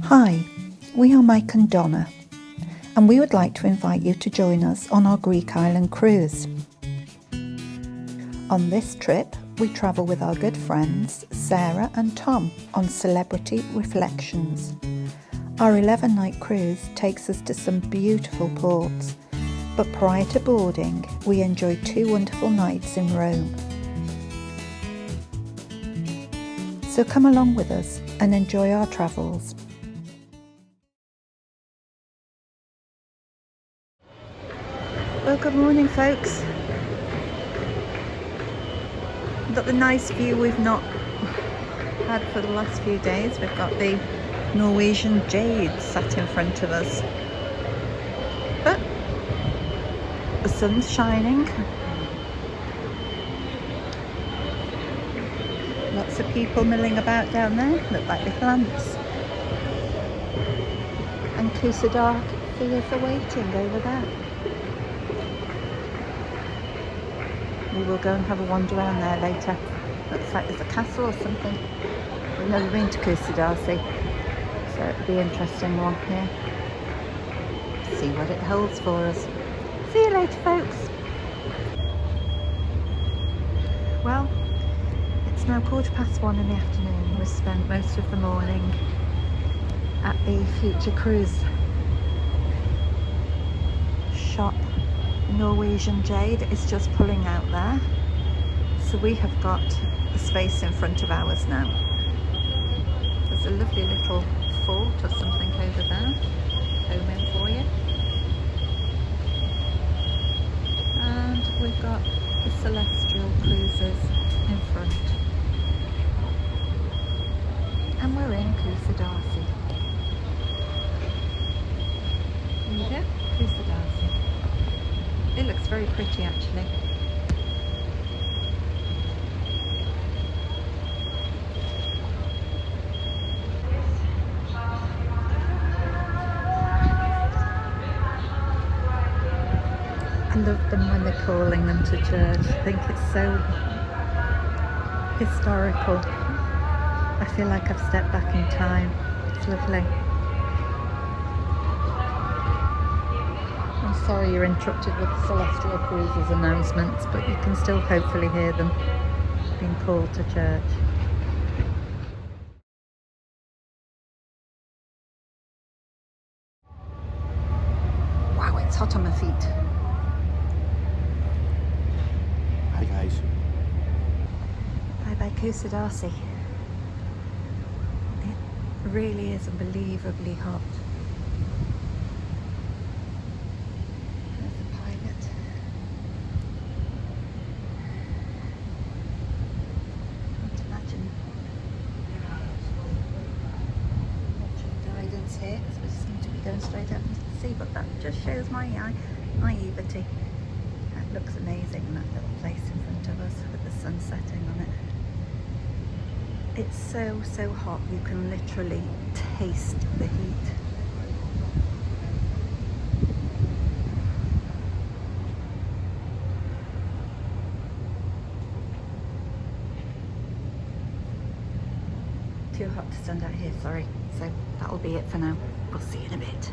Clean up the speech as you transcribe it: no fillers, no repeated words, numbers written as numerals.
Hi, we are Mike and Donna, and we would like to invite you to join us on our Greek island cruise. On this trip, we travel with our good friends Sarah and Tom on Celebrity Reflections. Our 11-night cruise takes us to some beautiful ports, but prior to boarding, we enjoyed 2 wonderful nights in Rome. So come along with us and enjoy our travels. Well, good morning, folks. We've got the nice view we've not had for the last few days. We've got the Norwegian jade sat in front of us. But the sun's shining. Lots of people milling about down there, look like little ants. And Kusadasi is awaiting over there. We will go and have a wander around there later. Looks like there's a castle or something. We've never been to Kusadasi, so it'll be an interesting one here. See what it holds for us. See you later, folks. Well, it's now 1:15 in the afternoon. We've spent most of the morning at the Future Cruise shop. Norwegian jade is just pulling out there, so we have got a space in front of ours now. There's a lovely little fort or something over there, home in for you, and we've got the Celestial Cruises in front, and we're in Kusadasi. There you go, Kusadasi. It looks very pretty, actually. I love them when they're calling them to church. I think it's so historical. I feel like I've stepped back in time. It's lovely. I'm sorry you're interrupted with the Celestial Cruises announcements, but you can still hopefully hear them being called to church. Wow, it's hot on my feet. Hi guys. Bye bye Kusadasi. It really is unbelievably hot. There's the pilot. Can't imagine much guidance here because we seem to be going straight out into the sea, but that just shows my naivety. That looks amazing, that little place in front of us with the sun setting on it. It's so hot you can literally taste the heat. Too hot to stand out here, sorry. So that'll be it for now. We'll see you in a bit.